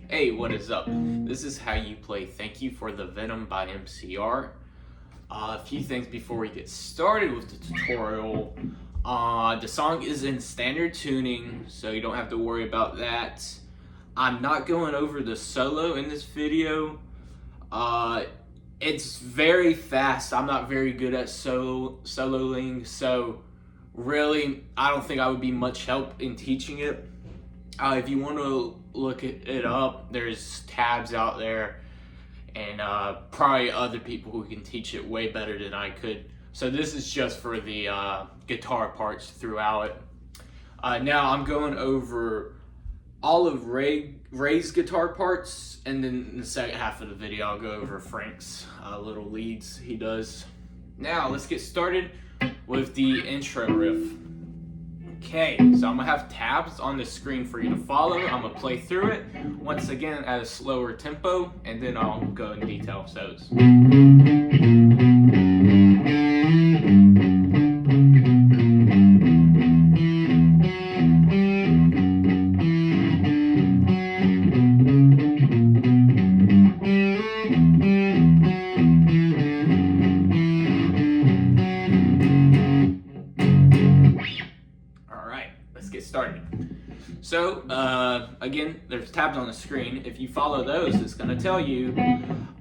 Hey, what is up? This is how you play Thank You for the Venom by MCR. A few things before we get started with the tutorial. The song is in standard tuning, so you don't have to worry about that. I'm not going over the solo in this video. It's very fast. I'm not very good at soloing, so really, I don't think I would be much help in teaching it. If you want to look it up, there's tabs out there, and probably other people who can teach it way better than I could. So this is just for the guitar parts throughout it. Now I'm going over all of Ray's guitar parts, and then in the second half of the video I'll go over Frank's little leads he does. Now let's get started with the intro riff. Okay, so I'm gonna have tabs on the screen for you to follow. I'm gonna play through it once again at a slower tempo, and then I'll go in detail. So it's started. So again, there's tabs on the screen. If you follow those, it's going to tell you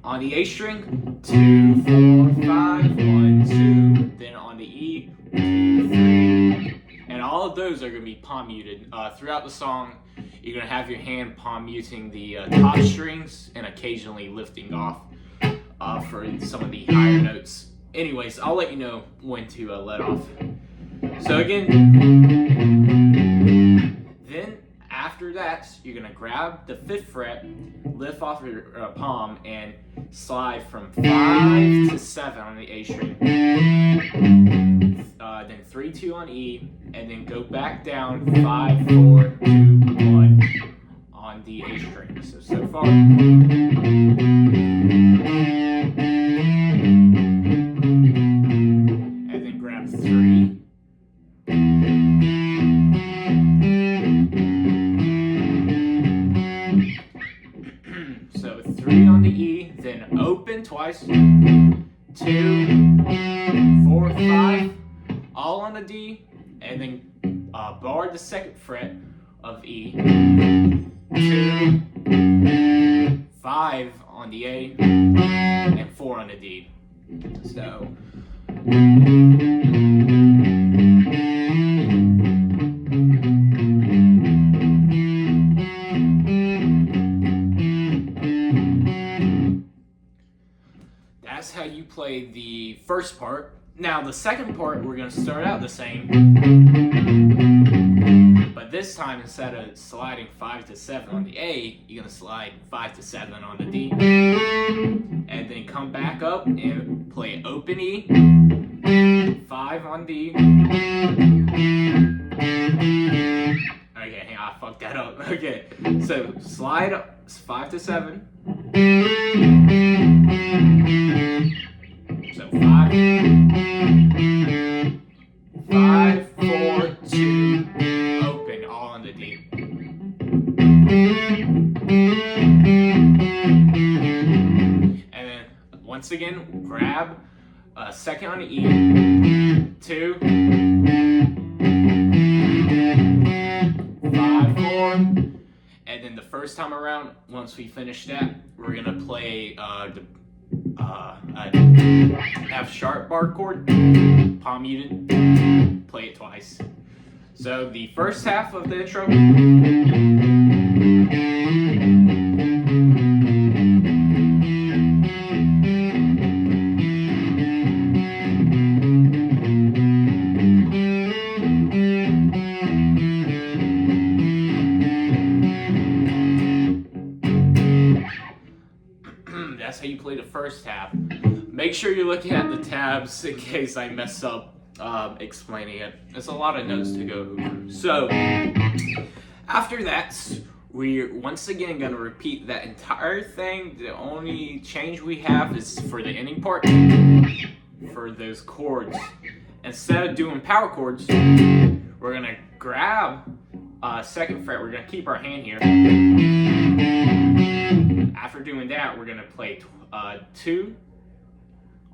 on the A string 2, 4, 5, 1, 2, then on the E 2, 3, and all of those are going to be palm muted throughout the song. You're going to have your hand palm muting the top strings and occasionally lifting off for some of the higher notes. Anyways, I'll let you know when to let off. So again, then after that, you're going to grab the 5th fret, lift off your palm, and slide from 5 to 7 on the A string. Then 3, 2 on E, and then go back down 5, 4, 2, 1 on the A string. So far. And then grab 3. So 3 on the E, then open twice, 2, 4, 5, all on the D, and then bar the 2nd fret of E, 2, 5 on the A, and 4 on the D. So that's how you play the first part. Now the second part, we're going to start out the same, but this time instead of sliding 5 to 7 on the A, you're going to slide 5 to 7 on the D, and then come back up and play open E, 5 on D. Okay, hang on, I fucked that up. Okay, so slide 5 to 7. So 5, 5, 4, 2, open, all on the D. And then once again, grab a 2nd on the E, 2, 5, 4, and then the first time around, once we finish that, we're gonna play the a F sharp bar chord, palm muted, play it twice. So the first half of the intro. That's how you play the first half. Make sure you're looking at the tabs in case I mess up explaining it. There's a lot of notes to go over. So after that, we're once again going to repeat that entire thing. The only change we have is for the ending part, for those chords. Instead of doing power chords, we're going to grab second fret. We're going to keep our hand here. After doing that, we're going to play 2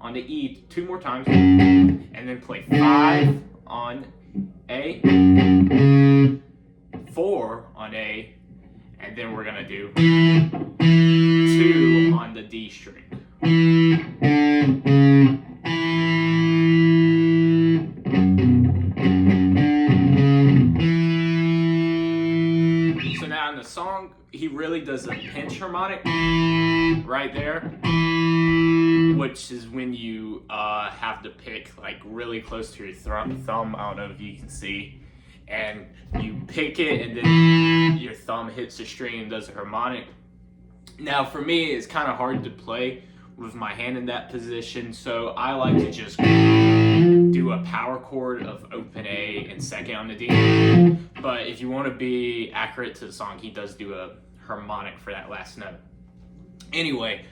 on the E 2 more times, and then play 5 on A, 4 on A, and then we're going to do 2 on the D string. So now in the song, he really does a pinch harmonic right there, which is when you have to pick like really close to your thumb. I don't know if you can see, and you pick it and then your thumb hits the string and does a harmonic. Now for me, it's kind of hard to play with my hand in that position, so I like to just do a power chord of open A and second on the D. But if you want to be accurate to the song, he does do a harmonic for that last note. Anyway,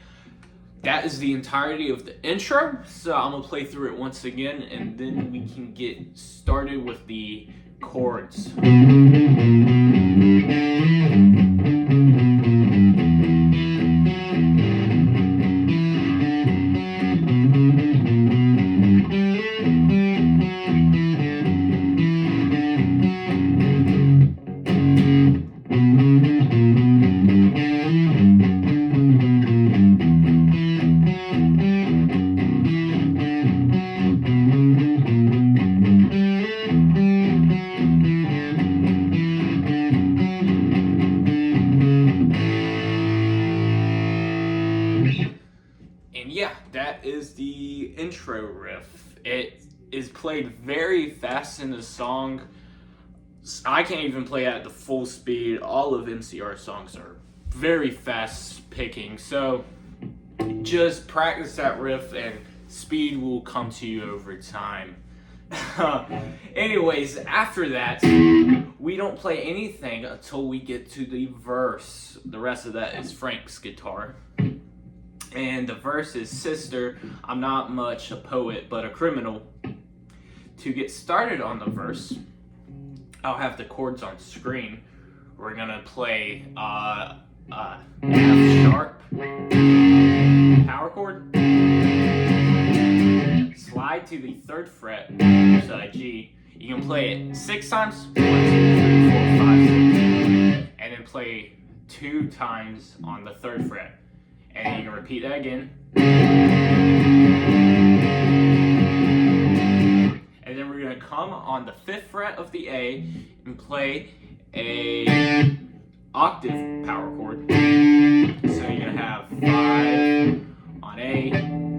that is the entirety of the intro, so I'm going to play through it once again, and then we can get started with the chords. Yeah, that is the intro riff. It is played very fast in the song. I can't even play at the full speed. All of MCR songs are very fast picking, so just practice that riff and speed will come to you over time. Anyways, after that, we don't play anything until we get to the verse. The rest of that is Frank's guitar. And the verse is, "Sister, I'm not much a poet, but a criminal." To get started on the verse, I'll have the chords on screen. We're gonna play F sharp power chord, slide to the 3rd fret, so G. You can play it 6 times, 1, 2, 3, 4, 5, 6, and then play 2 times on the 3rd fret. And you can repeat that again. And then we're going to come on the 5th fret of the A and play a octave power chord. So you're going to have 5 on A,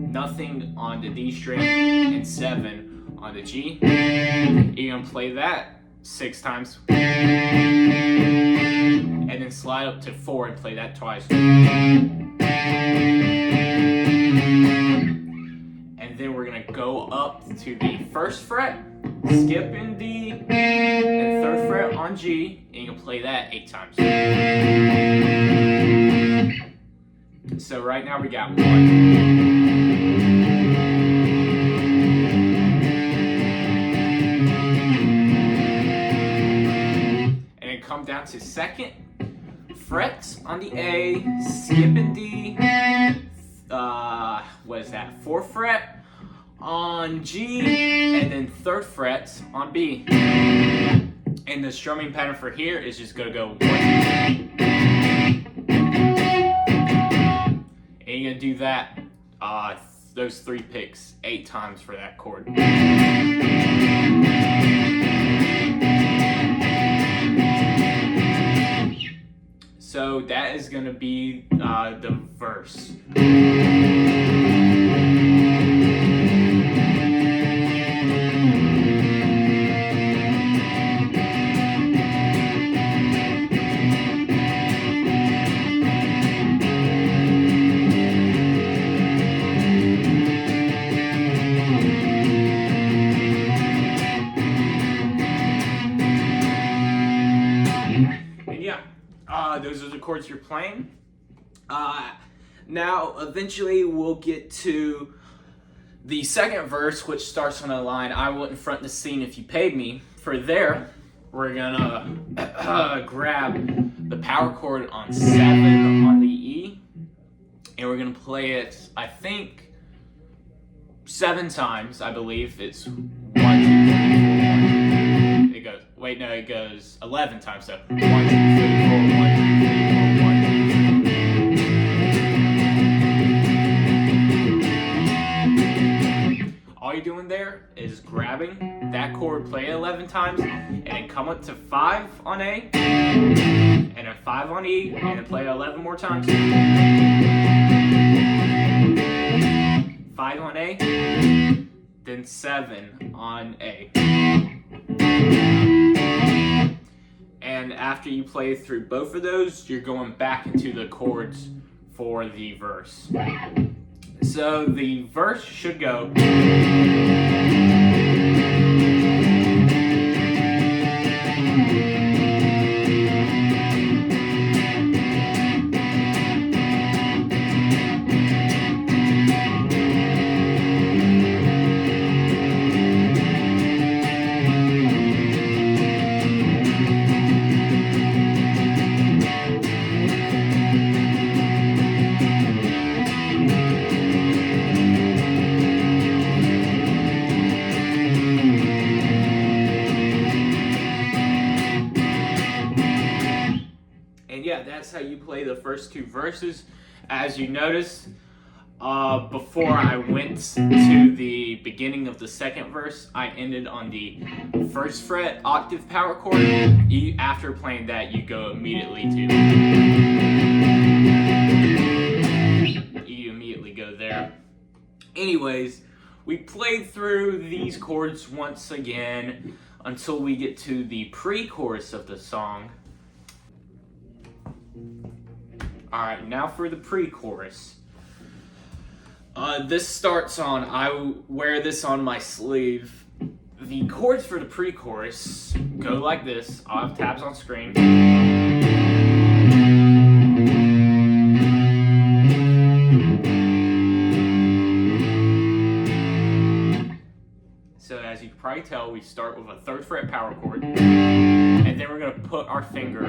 nothing on the D string, and 7 on the G. You're going to play that 6 times. And then slide up to 4 and play that twice. And then we're gonna go up to the 1st fret, skip in D, and 3rd fret on G, and you can play that 8 times. So right now we got 1. And then come down to 2nd fret on the A, skip in D, what is that, 4th fret on G, and then 3rd fret on B. And the strumming pattern for here is just gonna go 1, 2, 3. And you're gonna do that those 3 picks 8 times for that chord. So that is going to be the verse. Those are the chords you're playing. Now, eventually, we'll get to the second verse, which starts on a line, "I wouldn't front the scene if you paid me." For there, we're gonna grab the power chord on 7 on the E, and we're gonna play it, I think, 7 times. I believe it's 1, 2, 3, 4, 1, 2, 3. It goes. Wait, no, it goes 11 times. So 1, 2, 3, 4, 1, 2, 3, 4, 1, 2, 3. All you're doing there is grabbing that chord, play it 11 times, and then come up to 5 on A, and then 5 on E, and then play it 11 more times. 5 on A, then 7 on A. And after you play through both of those, you're going back into the chords for the verse. So the verse should go. Yeah, that's how you play the first 2 verses. As you notice, before I went to the beginning of the second verse, I ended on the 1st fret octave power chord. After playing that, you go immediately to... You immediately go there. Anyways, we played through these chords once again until we get to the pre-chorus of the song. Alright, now for the pre-chorus. This starts on "I wear this on my sleeve." The chords for the pre-chorus go like this. I'll have tabs on screen. So as you can probably tell, we start with a 3rd fret power chord, and then we're going to put our finger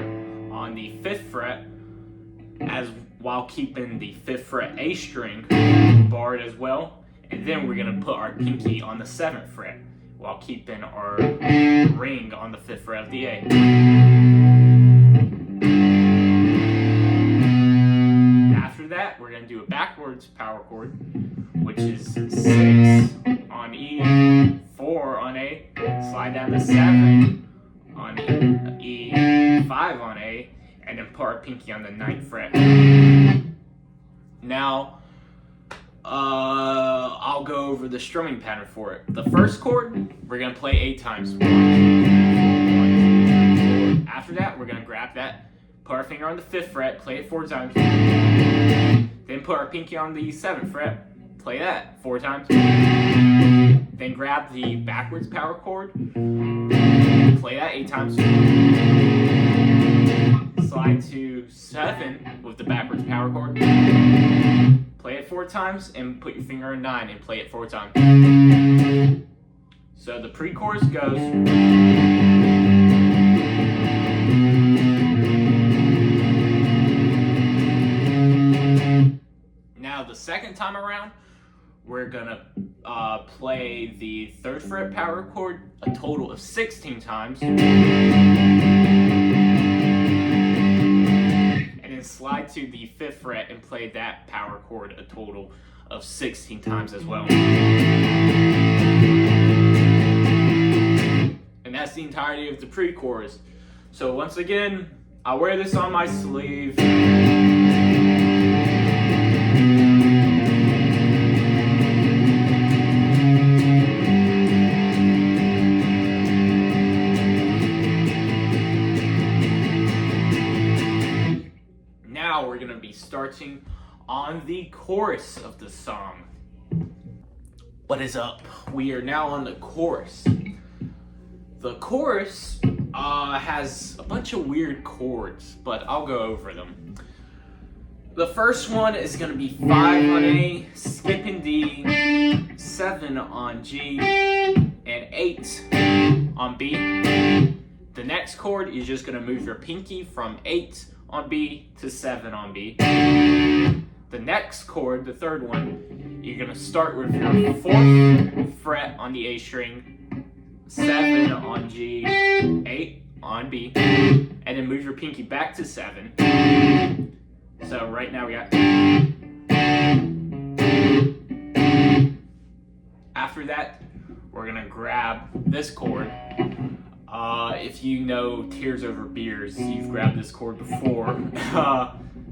on the 5th fret while keeping the 5th fret A string barred as well, and then we're going to put our pinky on the 7th fret while keeping our ring on the 5th fret of the A. After that, we're going to do a backwards power chord, which is 6 on E, 4 on A, slide down to 7 on E, 5 on A, and then put our pinky on the 9th fret. Now, I'll go over the strumming pattern for it. The first chord, we're going to play 8 times. 1, 2, 3, 4. After that, we're going to grab that, put our finger on the 5th fret, play it 4 times. Then put our pinky on the 7th fret, play that 4 times. Then grab the backwards power chord, play that 8 times. Slide to 7 with the backwards power chord, play it 4 times, and put your finger on 9 and play it 4 times. So the pre-chorus goes. Now the second time around, we're gonna play the 3rd fret power chord a total of 16 times. Slide to the 5th fret and play that power chord a total of 16 times as well. And that's the entirety of the pre-chorus. So once again, I wear this on my sleeve. Now we're gonna be starting on the chorus of the song. What is up? We are now on the chorus. The chorus has a bunch of weird chords, but I'll go over them. The first one is going to be 5 on A, skipping D, 7 on G, and 8 on B. The next chord, you're just going to move your pinky from 8 on B to 7 on B. The next chord, the third one, you're going to start with your 4th fret on the A string, 7 on G, 8 on B, and then move your pinky back to 7. So right now we got. After that, we're gonna grab this chord. If you know Tears Over Beers, you've grabbed this chord before.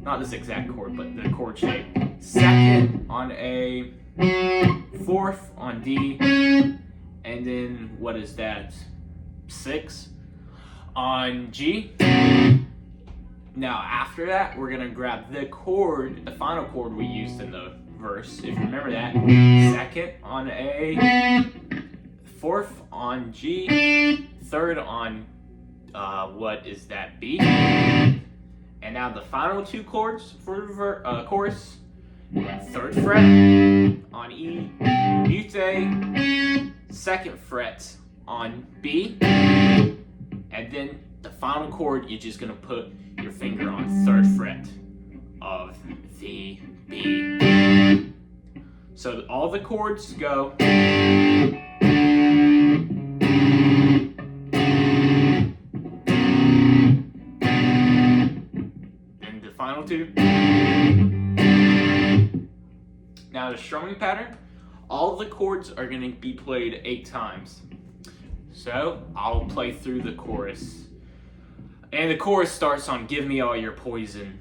Not this exact chord, but the chord shape. 2nd on A, 4th on D, and then what is that? 6 on G. Now after that, we're gonna grab the chord, the final chord we used in the verse, if you remember that. 2nd on A, 4th on G, 3rd on what is that, B. And now the final 2 chords for the chorus. 3rd fret on E, mute A, 2nd fret on B, and then the final chord, you're just gonna put your finger on 3rd fret of the B. So all the chords go. And the final 2. Now the strumming pattern, all the chords are going to be played 8 times. So I'll play through the chorus. And the chorus starts on Give Me All Your Poison.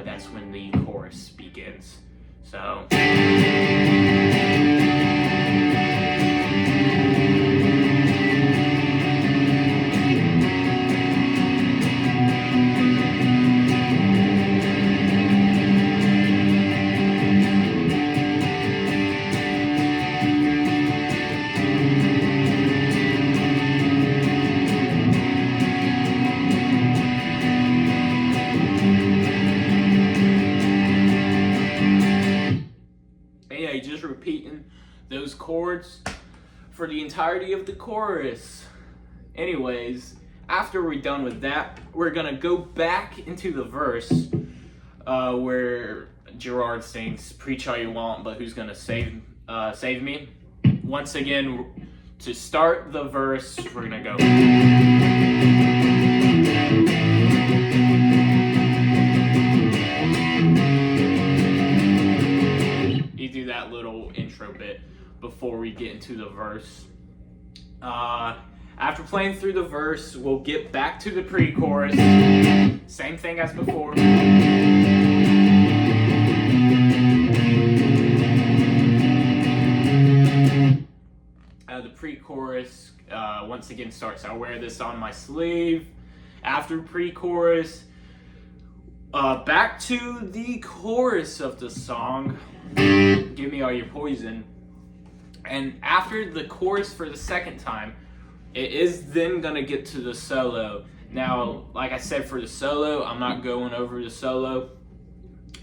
That's when the chorus begins. So. Just repeating those chords for the entirety of the chorus. Anyways, after we're done with that, we're gonna go back into the verse where Gerard sings "Preach all you want, but who's gonna save me?" Once again, to start the verse, we're gonna go. Do that little intro bit before we get into the verse. After playing through the verse, we'll get back to the pre-chorus. Same thing as before. The pre-chorus once again starts. I wear this on my sleeve. After pre-chorus, back to the chorus of the song. Give Me All Your Poison. And after the chorus for the second time, it is then gonna get to the solo. Now, like I said, for the solo, I'm not going over the solo,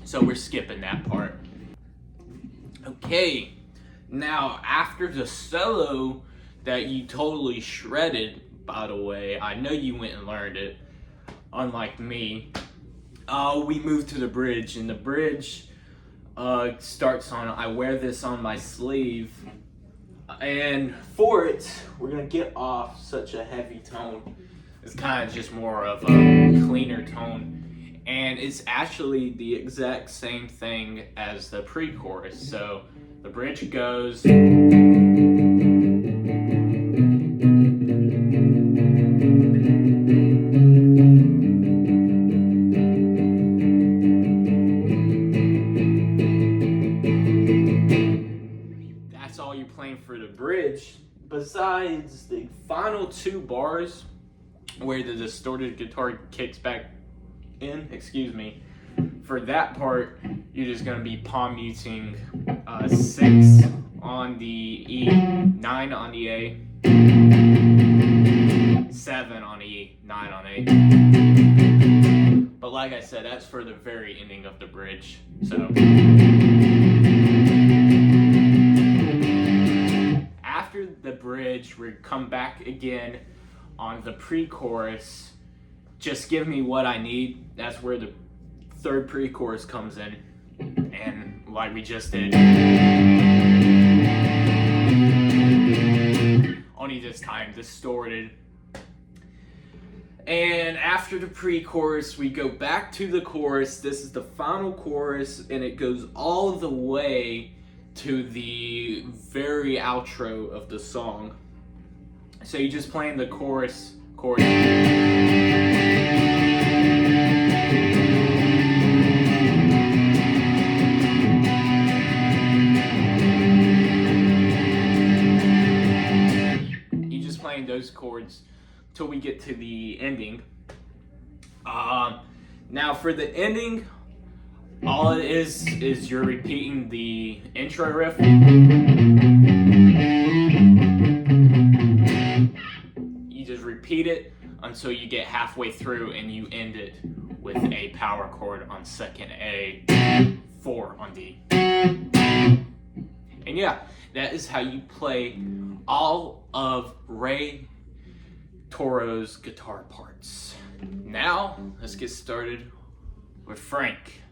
so we're skipping that part. Okay, now after the solo that you totally shredded, by the way, I know you went and learned it, unlike me, we move to the bridge, and the bridge starts on I wear this on my sleeve, and for it we're gonna get off such a heavy tone. It's kind of just more of a cleaner tone, And it's actually the exact same thing as the pre-chorus. So the bridge goes. That's all you're playing for the bridge. Besides the final 2 bars where the distorted guitar kicks back in, for that part, you're just gonna be palm muting 6 on the E, 9 on the A, 7 on E, 9 on A. But like I said, that's for the very ending of the bridge. So after the bridge, we come back again on the pre-chorus. Just give me what I need. That's where the 3rd pre-chorus comes in, and like we just did, only this time distorted. And after the pre-chorus, we go back to the chorus. This is the final chorus, and it goes all the way to the very outro of the song. So you're just playing the chorus chord. You're just playing those chords till we get to the ending. Now for the ending, all it is you're repeating the intro riff. You just repeat it until you get halfway through, and you end it with a power chord on 2nd A, 4 on D. And yeah, that is how you play all of Ray Toro's guitar parts. Now, let's get started with Frank.